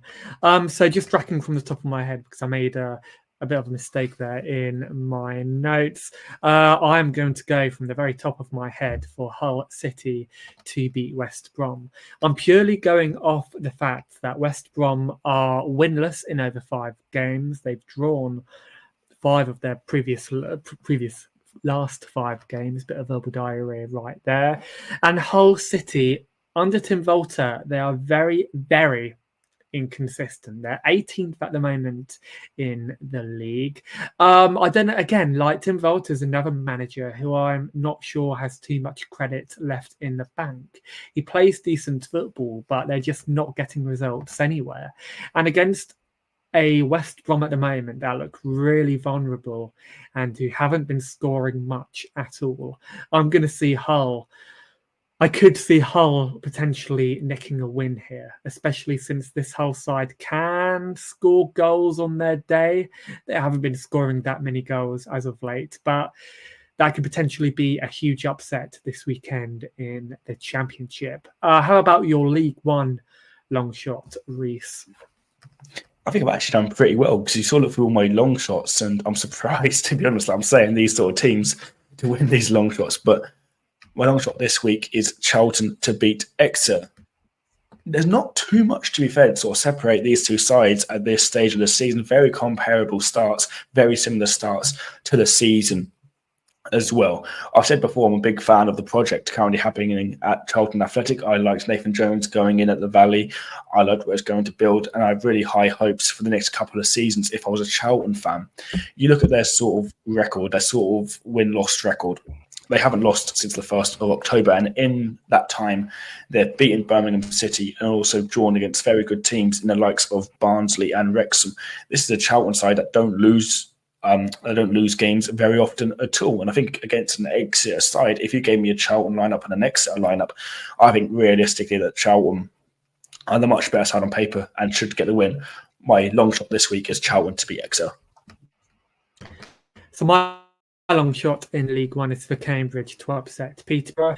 So just tracking from the top of my head, because I made a bit of a mistake there in my notes. I'm going to go from the very top of my head for Hull City to beat West Brom. I'm purely going off the fact that West Brom are winless in over 5 games. They've drawn 5 of their previous last 5 games. Bit of verbal diarrhea right there. And Hull City, under Tim Volter, they are very, very inconsistent. They're 18th at the moment in the league. I don't know, again, like Tim Volter's another manager who I'm not sure has too much credit left in the bank. He plays decent football, but they're just not getting results anywhere. And against a West Brom at the moment that look really vulnerable and who haven't been scoring much at all, I'm going to see Hull. I could see Hull potentially nicking a win here, especially since this Hull side can score goals on their day. They haven't been scoring that many goals as of late, but that could potentially be a huge upset this weekend in the Championship. How about your League One long shot, Rhys? I think I've actually done pretty well because you saw look through all my long shots, and I'm surprised, to be honest. I'm saying these sort of teams to win these long shots, but my long shot this week is Charlton to beat Exeter. There's not too much, to be fair, to sort of separate these two sides at this stage of the season. Very comparable starts, very similar starts to the season as well. I've said before, I'm a big fan of the project currently happening at Charlton Athletic. I liked Nathan Jones going in at the Valley. I liked what it's going to build, and I have really high hopes for the next couple of seasons if I was a Charlton fan. You look at their sort of record, their sort of win-loss record. They haven't lost since the 1st of October, and in that time, they've beaten Birmingham City and also drawn against very good teams in the likes of Barnsley and Wrexham. This is a Charlton side that don't lose games very often at all. And I think against an Exeter side, if you gave me a Charlton lineup and an Exeter lineup, I think realistically that Charlton are the much better side on paper and should get the win. My long shot this week is Charlton to beat Exeter. So my long shot in League One is for Cambridge to upset Peterborough.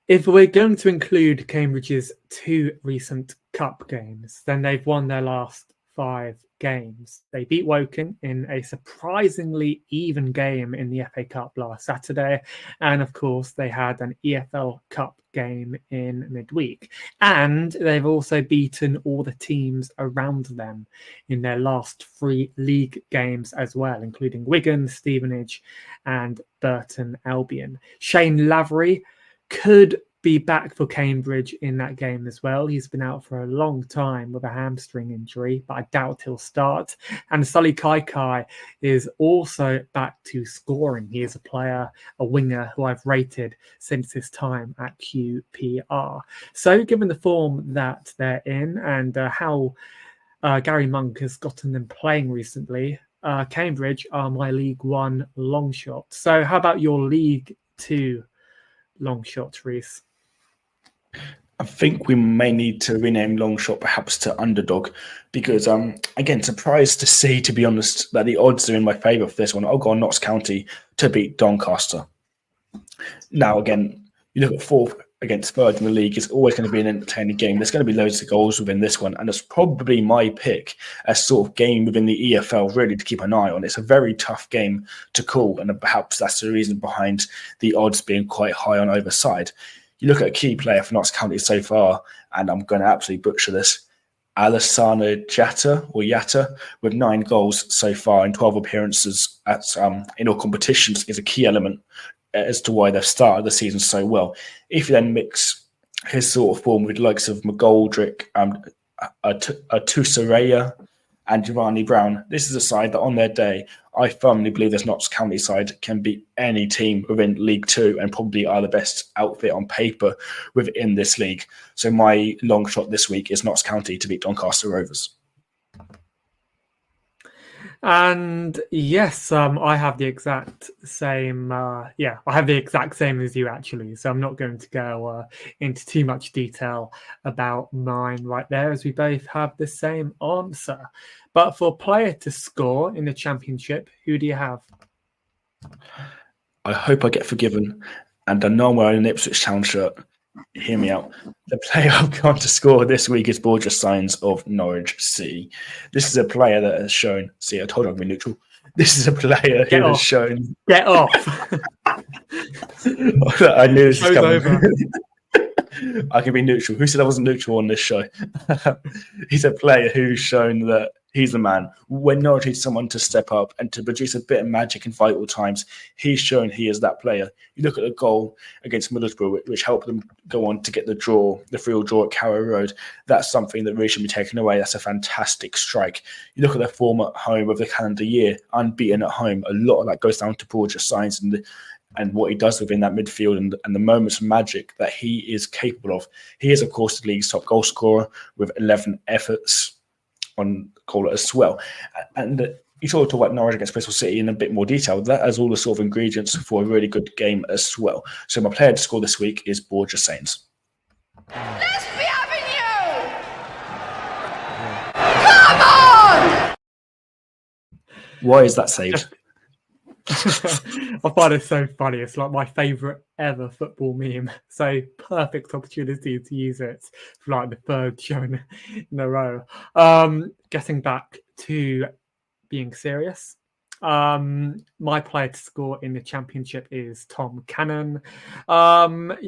If we're going to include Cambridge's 2 recent cup games, then they've won their last 5 games. They beat Woking in a surprisingly even game in the FA Cup last Saturday, and of course they had an EFL Cup game in midweek, and they've also beaten all the teams around them in their last 3 league games as well, including Wigan, Stevenage and Burton Albion. Shane Lavery could be back for Cambridge in that game as well. He's been out for a long time with a hamstring injury, but I doubt he'll start. And Sully Kaikai is also back to scoring. He is a player, a winger who I've rated since his time at QPR. So given the form that they're in and how Gary Monk has gotten them playing recently, Cambridge are my League One long shot. So how about your League Two long shot, Rhys? I think we may need to rename long shot perhaps to underdog because, again, surprised to see, to be honest, that the odds are in my favour for this one. I'll go on Notts County to beat Doncaster. Now, again, you look at against third in the league is always going to be an entertaining game. There's going to be loads of goals within this one, and it's probably my pick as sort of game within the EFL really to keep an eye on. It's a very tough game to call, and perhaps that's the reason behind the odds being quite high on either side. You look at a key player for Notts County so far, and I'm going to absolutely butcher this, Alassane Yatta, with 9 goals so far in 12 appearances in all competitions, is a key element as to why they've started the season so well. If you then mix his sort of form with the likes of McGoldrick, Atusareya, and Giovanni Brown, this is a side that on their day, I firmly believe this Notts County side can beat any team within League Two and probably are the best outfit on paper within this league. So my long shot this week is Notts County to beat Doncaster Rovers. And yes, I have the exact same. I have the exact same as you actually. So I'm not going to go into too much detail about mine right there, as we both have the same answer. But for player to score in the Championship, who do you have? I hope I get forgiven, and I know I'm wearing an Ipswich Town shirt. Hear me out. The player I've gone to score this week is Borja Sainz of Norwich City. This is a player that has shown. See, I told you I'd be neutral. This is a player who has shown. Get off. I knew this was coming. I can be neutral. Who said I wasn't neutral on this show? He's a player who's shown that he's the man. When Norwich needs someone to step up and to produce a bit of magic in vital times, he's shown he is that player. You look at the goal against Middlesbrough, which helped them go on to get the 3-all draw at Carrow Road. That's something that really should be taken away. That's a fantastic strike. You look at their form at home of the calendar year, unbeaten at home. A lot of that goes down to Borja Sainz and what he does within that midfield and the moments of magic that he is capable of. He is, of course, the league's top goal scorer with 11 efforts on call it as well. And you sort of talk about Norwich against Bristol City in a bit more detail. That has all the sort of ingredients for a really good game as well. So my player to score this week is Borja Sainz. Let's be having you! Come on! Why is that saved? I find it so funny. It's like my favourite ever football meme. So perfect opportunity to use it for like the third show in a row. Getting back to being serious. My player to score in the Championship is Tom Cannon. Millwall,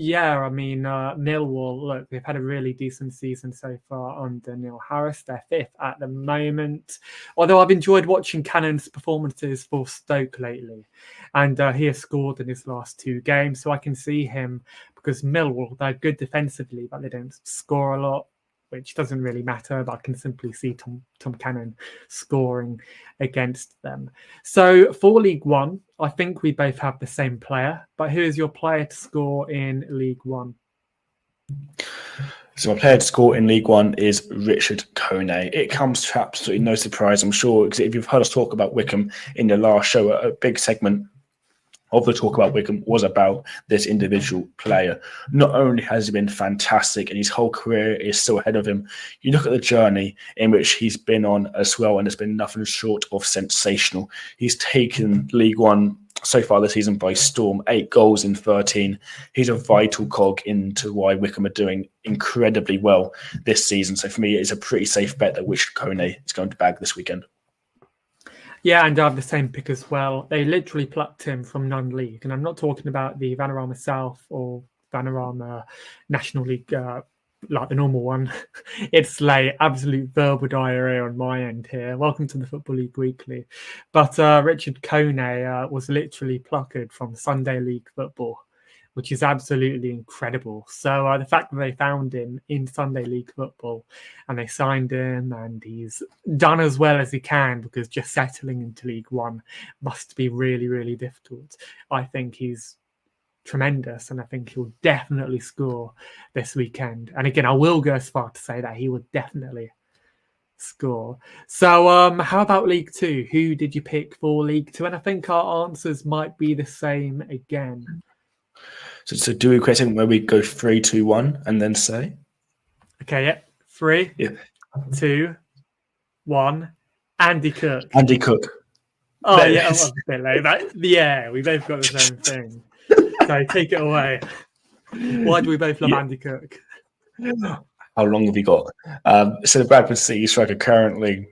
look, they've had a really decent season so far under Neil Harris. They're 5th at the moment. Although I've enjoyed watching Cannon's performances for Stoke lately. And he has scored in his last 2 games. So I can see him, because Millwall, they're good defensively, but they don't score a lot, which doesn't really matter, but I can simply see Tom Cannon scoring against them. So for League One, I think we both have the same player, but who is your player to score in League One? So my player to score in League One is Richard Kone. It comes to absolutely no surprise, I'm sure, because if you've heard us talk about Wickham in the last show, a big segment of the talk about Wickham was about this individual player. Not only has he been fantastic and his whole career is still ahead of him, you look at the journey in which he's been on as well, and it's been nothing short of sensational. He's taken League One so far this season by storm, 8 goals in 13. He's a vital cog into why Wickham are doing incredibly well this season. So for me, it's a pretty safe bet that Richard Kone is going to bag this weekend. Yeah, and I have the same pick as well. They literally plucked him from non-league. And I'm not talking about the Vanarama South or Vanarama National League, like the normal one. It's like absolute verbal diarrhea on my end here. Welcome to the Football League Weekly. But Richard Kone was literally plucked from Sunday League football, which is absolutely incredible. So the fact that they found him in Sunday League football and they signed him and he's done as well as he can, because just settling into League One must be really, really difficult. I think he's tremendous, and I think he'll definitely score this weekend. And again, I will go as far to say that he would definitely score. So how about League Two? Who did you pick for League Two? And I think our answers might be the same again. So do we create something where we go 3, 2, 1 and then say? Okay, yeah. 3, 2, 1. Andy Cook. Andy Cook. Oh, there yeah, I was a bit late. Yeah, we both got the same thing. So take it away. Why do we both love Yeah. Andy Cook? How long have you got? So the Bradford City striker currently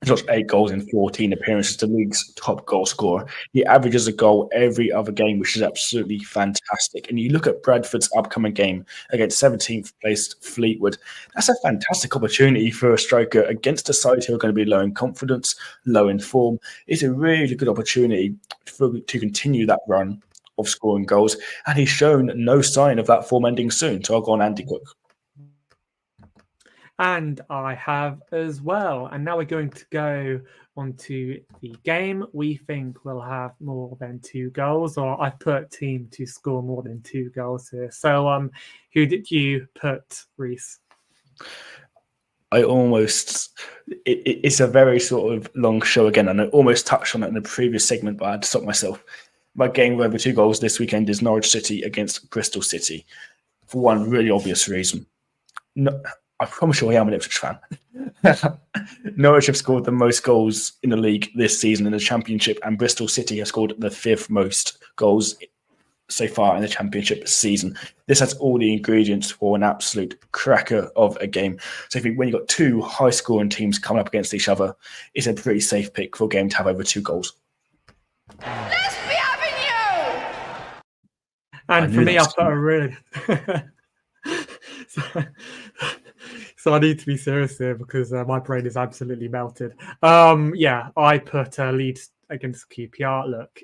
has got 8 goals in 14 appearances, the league's top goal scorer. He averages a goal every other game, which is absolutely fantastic. And you look at Bradford's upcoming game against 17th placed Fleetwood. That's a fantastic opportunity for a striker against a side who are going to be low in confidence, low in form. It's a really good opportunity to continue that run of scoring goals. And he's shown no sign of that form ending soon. So I'll go on Andy Cook. And I have as well. And now we're going to go on to the game. We think we'll have more than 2 goals, or I've put team to score more than 2 goals here. So who did you put, Rhys? It's a very sort of long show again, and I almost touched on it in the previous segment, but I had to stop myself. My game with over 2 goals this weekend is Norwich City against Bristol City, for one really obvious reason. No, I promise you I am an Ipswich fan. Norwich have scored the most goals in the league this season in the Championship, and Bristol City have scored the 5th most goals so far in the Championship season. This has all the ingredients for an absolute cracker of a game. So when you've got 2 high-scoring teams coming up against each other, it's a pretty safe pick for a game to have over 2 goals. Let's be having you! And for me, I put a really... So I need to be serious here because my brain is absolutely melted. I put Leeds against QPR. Look,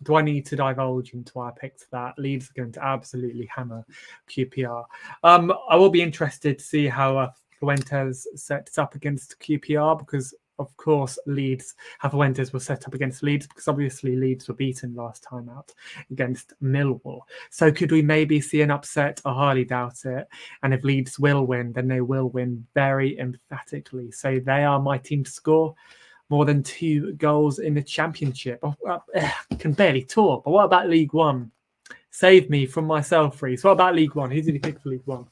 do I need to divulge into our picks for that? Leeds are going to absolutely hammer QPR. I will be interested to see how Fuentes sets up against QPR because, of course, Fuentes will set up against Leeds because obviously Leeds were beaten last time out against Millwall. So could we maybe see an upset? I highly doubt it. And if Leeds will win, then they will win very emphatically. So they are my team to score more than 2 goals in the Championship. I can barely talk. But what about League One? Save me from myself, Rhys. What about League One? Who did you pick for League One?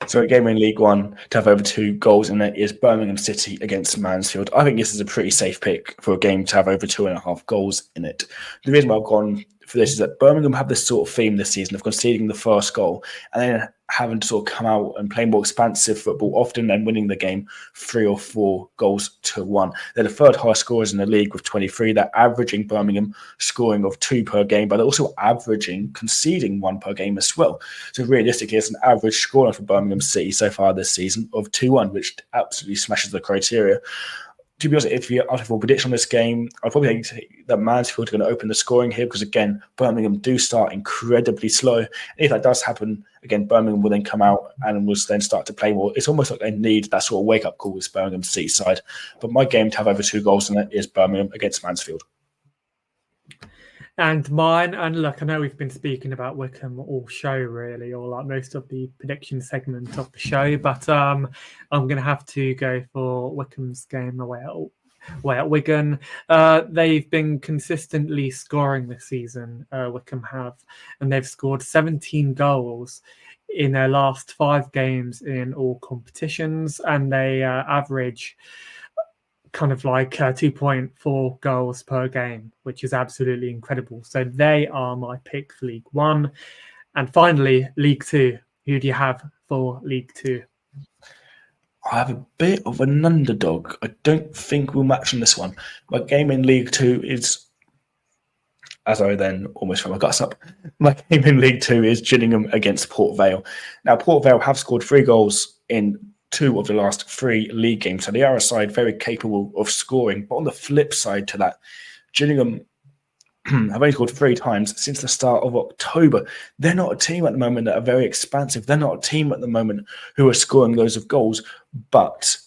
So a game in League One to have over 2 goals in it is Birmingham City against Mansfield. I think this is a pretty safe pick for a game to have over 2.5 goals in it. The reason why I've gone for this is that Birmingham have this sort of theme this season of conceding the first goal and then having to sort of come out and play more expansive football, often then winning the game 3 or 4 goals to 1. They're the 3rd highest scorers in the league with 23. They're averaging Birmingham scoring of 2 per game, but they're also averaging conceding 1 per game as well. So realistically, it's an average scorer for Birmingham City so far this season of 2-1, which absolutely smashes the criteria. To be honest, if you're out of a prediction on this game, I'd probably think that Mansfield are going to open the scoring here because, again, Birmingham do start incredibly slow. And if that does happen, again, Birmingham will then come out and will then start to play more. It's almost like they need that sort of wake-up call with Birmingham City side. But my game to have over 2 goals in it is Birmingham against Mansfield. And mine, and look, I know we've been speaking about Wickham all show, really, or like most of the prediction segment of the show, but I'm going to have to go for Wickham's game away at Wigan. They've been consistently scoring this season, Wickham have, and they've scored 17 goals in their last 5 games in all competitions, and they average kind of like 2.4 goals per game, which is absolutely incredible. So they are my pick for League One. And finally, League Two. Who do you have for League Two? I have a bit of an underdog. I don't think we'll match on this one. My game in League Two is, as I then almost throw my guts up, my game in League Two is Gillingham against Port Vale. Now, Port Vale have scored 3 goals in 2 of the last 3 league games. So they are a side very capable of scoring. But on the flip side to that, Gillingham have only scored 3 times since the start of October. They're not a team at the moment that are very expansive. They're not a team at the moment who are scoring loads of goals, but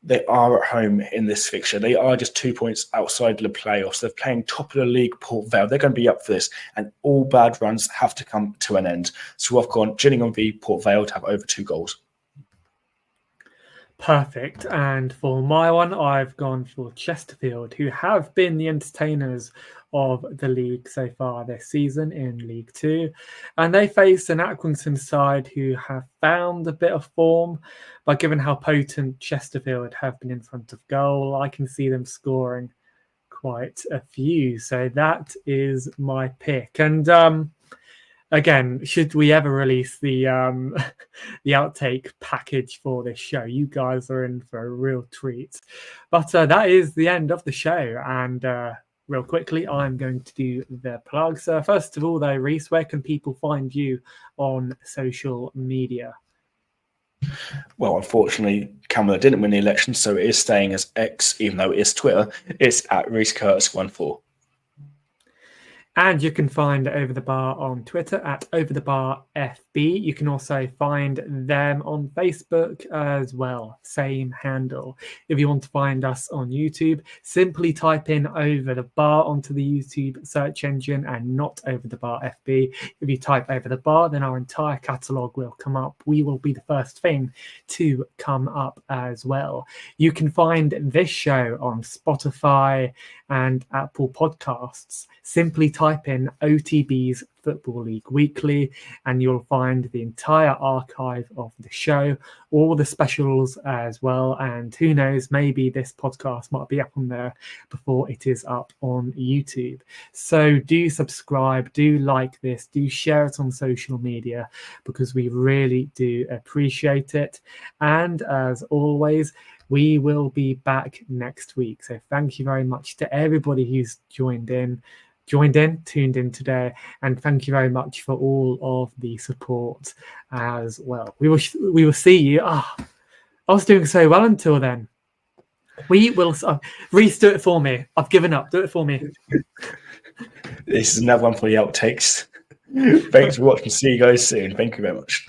they are at home in this fixture. They are just 2 points outside the playoffs. They're playing top of the league, Port Vale. They're going to be up for this, and all bad runs have to come to an end. So I've gone Gillingham v Port Vale to have over 2 goals. Perfect. And for my one, I've gone for Chesterfield, who have been the entertainers of the league so far this season in League Two. And they face an Atkinson side who have found a bit of form. But given how potent Chesterfield have been in front of goal, I can see them scoring quite a few. So that is my pick. And again, should we ever release the the outtake package for this show, you guys are in for a real treat. But that is the end of the show, and real quickly, I'm going to do the plugs. First of all, though, Rhys, where can people find you on social media? Well, unfortunately, Camilla didn't win the election, so it is staying as X, even though it is Twitter. It's at RhysCurtis14. And you can find Over the Bar on Twitter at Over the Bar FB. You can also find them on Facebook as well. Same handle. If you want to find us on YouTube, simply type in Over the Bar onto the YouTube search engine and not Over the Bar FB. If you type Over the Bar, then our entire catalogue will come up. We will be the first thing to come up as well. You can find this show on Spotify and Apple Podcasts. Simply type in OTB's Football League Weekly and you'll find the entire archive of the show, all the specials as well, and who knows, maybe this podcast might be up on there before it is up on YouTube. So do subscribe, do like this, do share it on social media, because we really do appreciate it. And as always, we will be back next week. So thank you very much to everybody who's tuned in today, and thank you very much for all of the support as well. We will see you. I was doing so well until then. We will. Rhys, do it for me. I've given up. Do it for me. This is another one for the outtakes. Thanks for watching. See you guys soon. Thank you very much.